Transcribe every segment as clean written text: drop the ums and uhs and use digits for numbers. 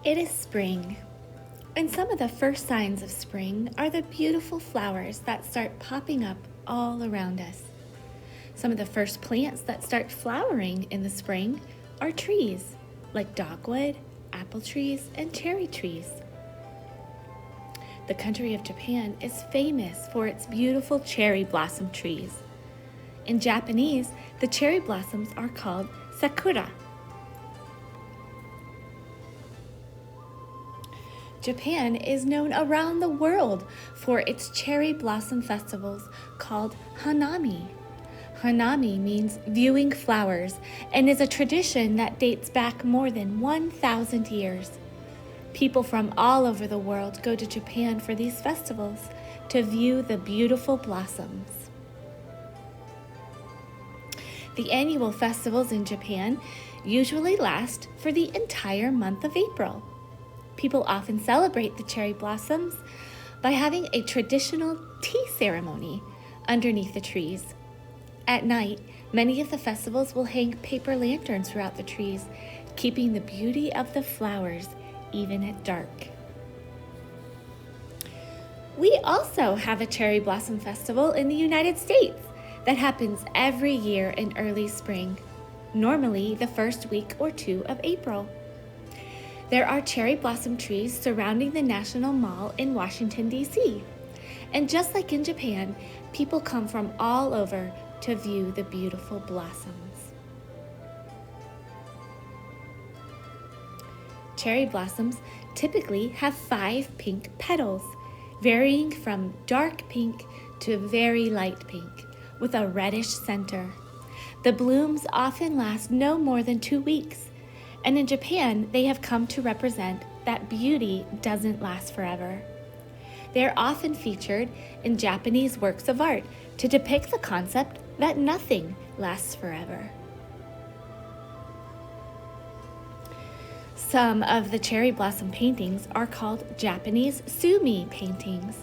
It is spring, and some of the first signs of spring are the beautiful flowers that start popping up all around us. Some of the first plants that start flowering in the spring are trees, like dogwood, apple trees, and cherry trees. The country of Japan is famous for its beautiful cherry blossom trees. In Japanese, the cherry blossoms are called Sakura. Japan is known around the world for its cherry blossom festivals called Hanami. Hanami means viewing flowers and is a tradition that dates back more than 1,000 years. People from all over the world go to Japan for these festivals to view the beautiful blossoms. The annual festivals in Japan usually last for the entire month of April. People often celebrate the cherry blossoms by having a traditional tea ceremony underneath the trees. At night, many of the festivals will hang paper lanterns throughout the trees, keeping the beauty of the flowers even at dark. We also have a cherry blossom festival in the United States that happens every year in early spring, normally the first week or two of April. There are cherry blossom trees surrounding the National Mall in Washington, D.C. And just like in Japan, people come from all over to view the beautiful blossoms. Cherry blossoms typically have 5 pink petals, varying from dark pink to very light pink, with a reddish center. The blooms often last no more than 2 weeks, and in Japan, they have come to represent that beauty doesn't last forever. They are often featured in Japanese works of art to depict the concept that nothing lasts forever. Some of the cherry blossom paintings are called Japanese sumi paintings.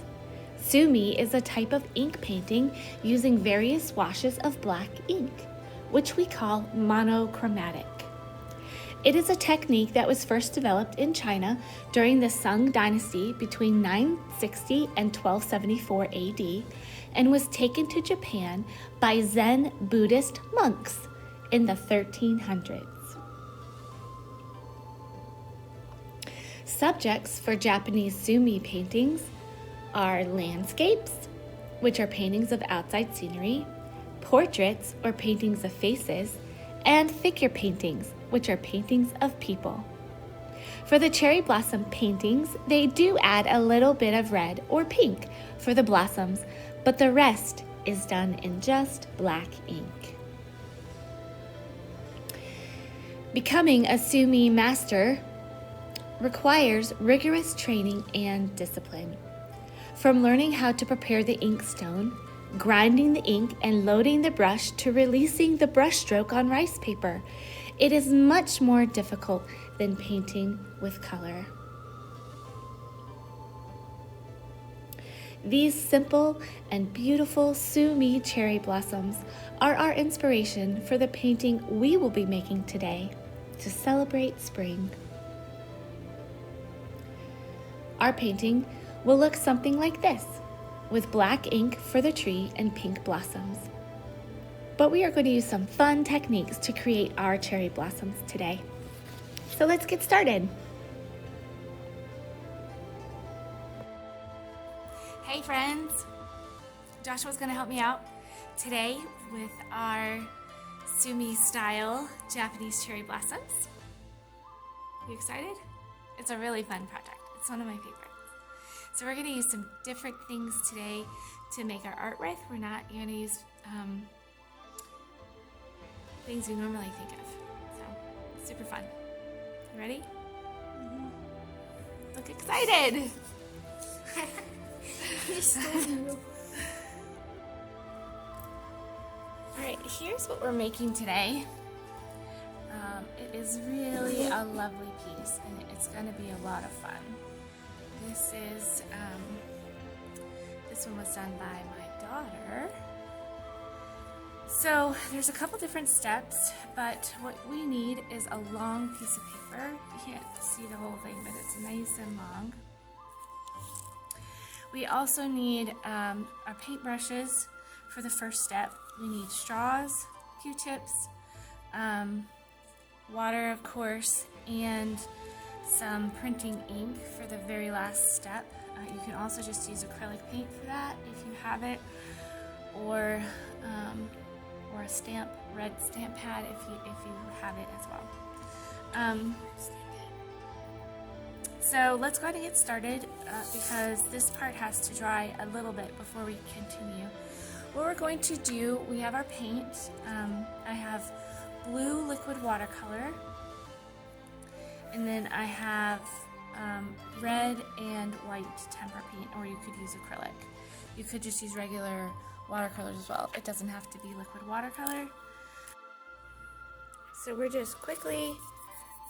Sumi is a type of ink painting using various washes of black ink, which we call monochromatic. It is a technique that was first developed in China during the Sung dynasty between 960 and 1274 AD and was taken to Japan by Zen Buddhist monks in the 1300s. Subjects for Japanese sumi paintings are landscapes, which are paintings of outside scenery, portraits or paintings of faces, and figure paintings, which are paintings of people. For the cherry blossom paintings, they do add a little bit of red or pink for the blossoms, but the rest is done in just black ink. Becoming a sumi master requires rigorous training and discipline. From learning how to prepare the ink stone, grinding the ink, and loading the brush to releasing the brushstroke on rice paper, it is much more difficult than painting with color. These simple and beautiful sumi cherry blossoms are our inspiration for the painting we will be making today to celebrate spring. Our painting will look something like this, with black ink for the tree and pink blossoms. But we are going to use some fun techniques to create our cherry blossoms today. So let's get started. Hey friends, Joshua's going to help me out today with our sumi style Japanese cherry blossoms. You excited? It's a really fun project. It's one of my favorites. So we're going to use some different things today to make our art with. We're not going to use things we normally think of. So, super fun. You ready? Mm-hmm. Look excited! Alright, here's what we're making today. It is really a lovely piece, and it's going to be a lot of fun. This one was done by my daughter, So there's a couple different steps, but what we need is a long piece of paper. You can't see the whole thing, but it's nice and long. We also need our paintbrushes for the first step. We need straws, Q-tips, water of course, and some printing ink for the very last step. You can also just use acrylic paint for that if you have it, or a red stamp pad if you have it as well. So let's go ahead and get started because this part has to dry a little bit before we continue. What we're going to do, we have our paint. I have blue liquid watercolor, and then I have red and white tempera paint, or you could use acrylic. You could just use regular watercolors as well. It doesn't have to be liquid watercolor. So we're just quickly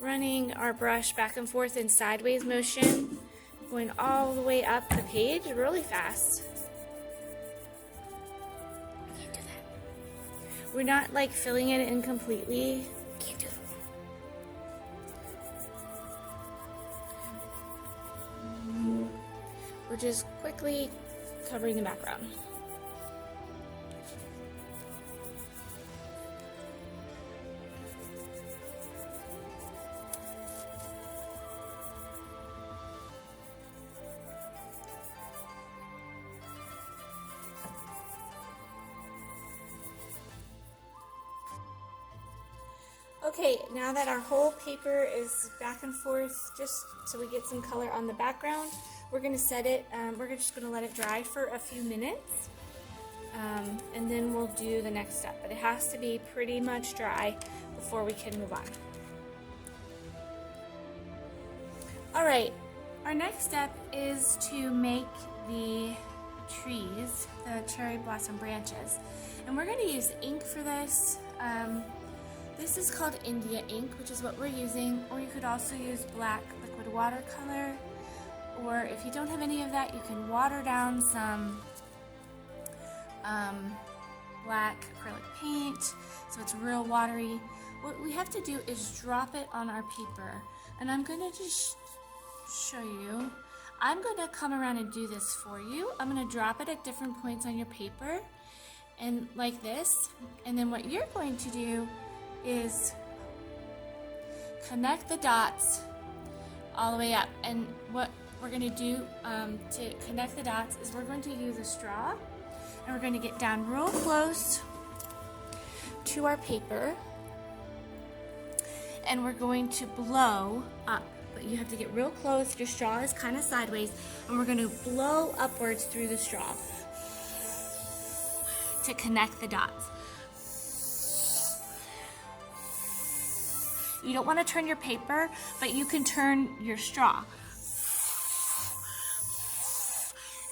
running our brush back and forth in sideways motion, going all the way up the page really fast. I can't do that. We're not like filling it in completely. Can't do that. We're just quickly covering the background. Okay, now that our whole paper is back and forth, just so we get some color on the background, we're going to set it, we're just going to let it dry for a few minutes, and then we'll do the next step. But it has to be pretty much dry before we can move on. Alright, our next step is to make the trees, the cherry blossom branches. And we're going to use ink for this. This is called India ink, which is what we're using, or you could also use black liquid watercolor, or if you don't have any of that, you can water down some black acrylic paint so it's real watery. What we have to do is drop it on our paper, and I'm going to just show you. I'm going to come around and do this for you. I'm going to drop it at different points on your paper, and like this, and then what you're going to do is connect the dots all the way up. And what we're going to do to connect the dots is we're going to use a straw, and we're going to get down real close to our paper, and we're going to blow up. But you have to get real close. Your straw is kind of sideways, and we're going to blow upwards through the straw to connect the dots. You don't want to turn your paper, but you can turn your straw.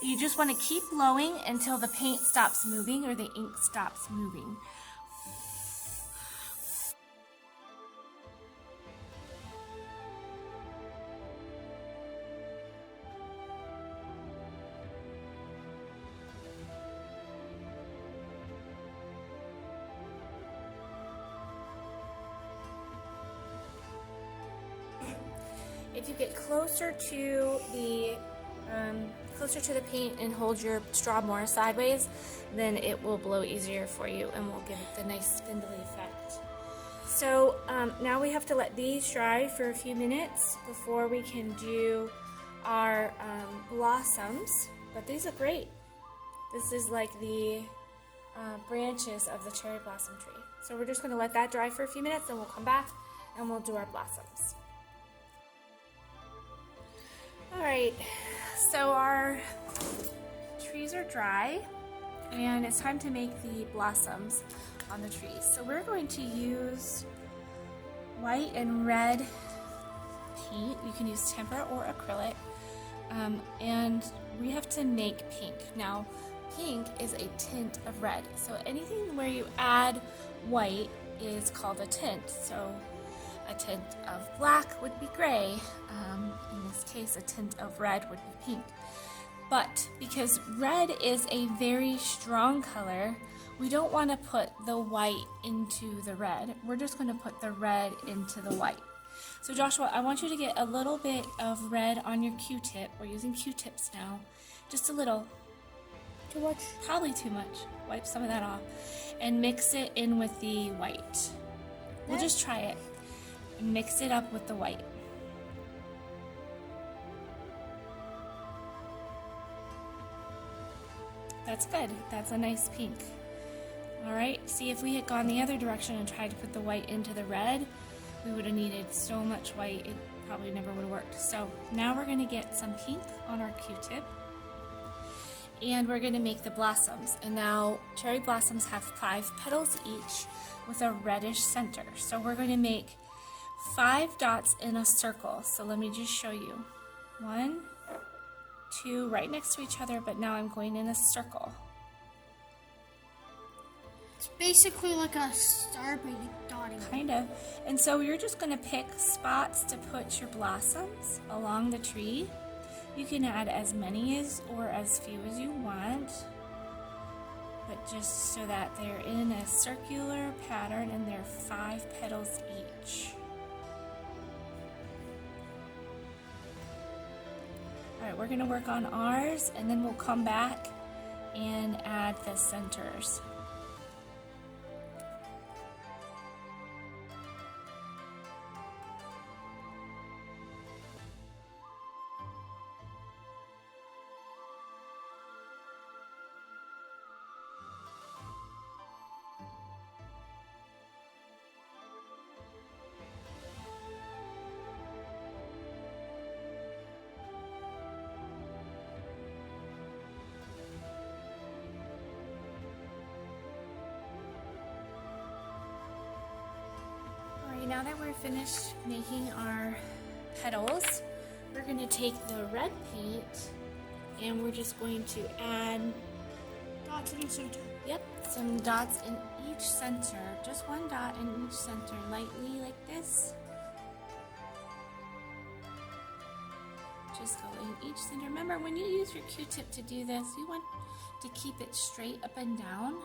You just want to keep blowing until the paint stops moving or the ink stops moving. If you get closer to the paint and hold your straw more sideways, then it will blow easier for you and will give it the nice spindly effect. So now we have to let these dry for a few minutes before we can do our blossoms. But these look great. This is like the branches of the cherry blossom tree. So we're just going to let that dry for a few minutes, and we'll come back and we'll do our blossoms. Alright, so our trees are dry, and it's time to make the blossoms on the trees. So we're going to use white and red paint. You can use tempera or acrylic, and we have to make pink. Now, pink is a tint of red, so anything where you add white is called a tint. So a tint of black would be gray. In this case, a tint of red would be pink. But because red is a very strong color, we don't want to put the white into the red. We're just going to put the red into the white. So Joshua, I want you to get a little bit of red on your Q-tip. We're using Q-tips now. Just a little. Too much? Probably too much. Wipe some of that off. And mix it in with the white. We'll just try it. Mix it up with the white. That's good. That's a nice pink. Alright, see, if we had gone the other direction and tried to put the white into the red, we would have needed so much white, it probably never would have worked. So now we're going to get some pink on our Q-tip, and we're going to make the blossoms. And now cherry blossoms have 5 petals each with a reddish center. So we're going to make 5 dots in a circle. So let me just show you. 1, 2, right next to each other, but now I'm going in a circle. It's basically like a star, but you're dotting. Kind of. And so you're just going to pick spots to put your blossoms along the tree. You can add as many as or as few as you want, but just so that they're in a circular pattern and they're 5 petals each. Alright, we're going to work on ours, and then we'll come back and add the centers. Now that we're finished making our petals, we're going to take the red paint and we're just going to add Dots in the center. Yep, some dots in each center. Just 1 dot in each center, lightly like this. Just go in each center. Remember, when you use your Q-tip to do this, you want to keep it straight up and down.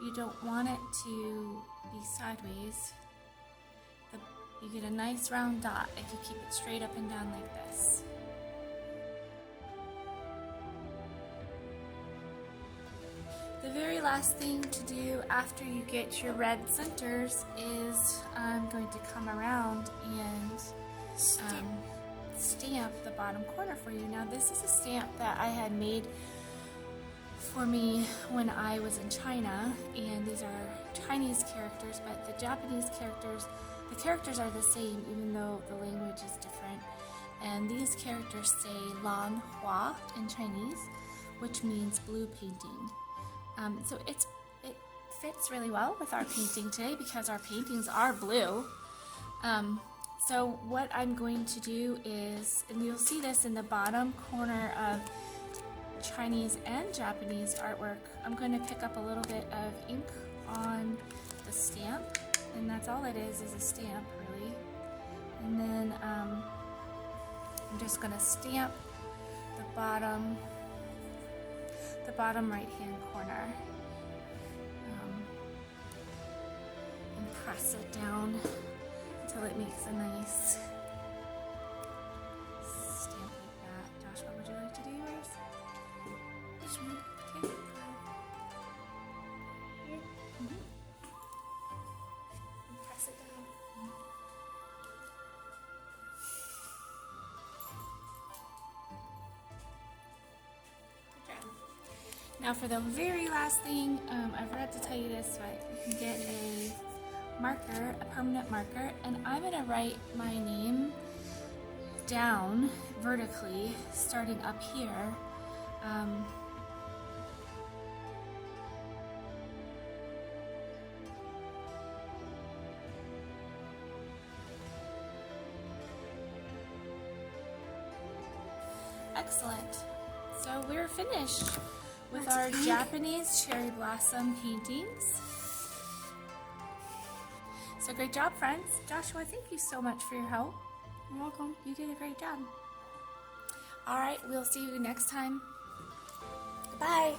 You don't want it to be sideways. You get a nice round dot if you keep it straight up and down like this. The very last thing to do after you get your red centers is I'm going to come around and stamp the bottom corner for you. Now this is a stamp that I had made for me when I was in China, and these are Chinese characters, but the Japanese characters, the characters are the same even though the language is different. And these characters say Lan Hua in Chinese, which means blue painting. So it fits really well with our painting today because our paintings are blue. So what I'm going to do is, and you'll see this in the bottom corner of Chinese and Japanese artwork, I'm going to pick up a little bit of ink on the stamp, and that's all it is a stamp really. And then I'm just going to stamp the bottom right hand corner and press it down until it makes a nice stamp like that. Joshua, would you like to do yours? This one. Okay. Here. And press it down. Good job. Now for the very last thing, I forgot to tell you this, but you can get a marker, a permanent marker, and I'm going to write my name down vertically, starting up here. Excellent. So we're finished with our Japanese cherry blossom paintings. So great job, friends. Joshua, thank you so much for your help. You're welcome. You did a great job. All right, we'll see you next time. Bye.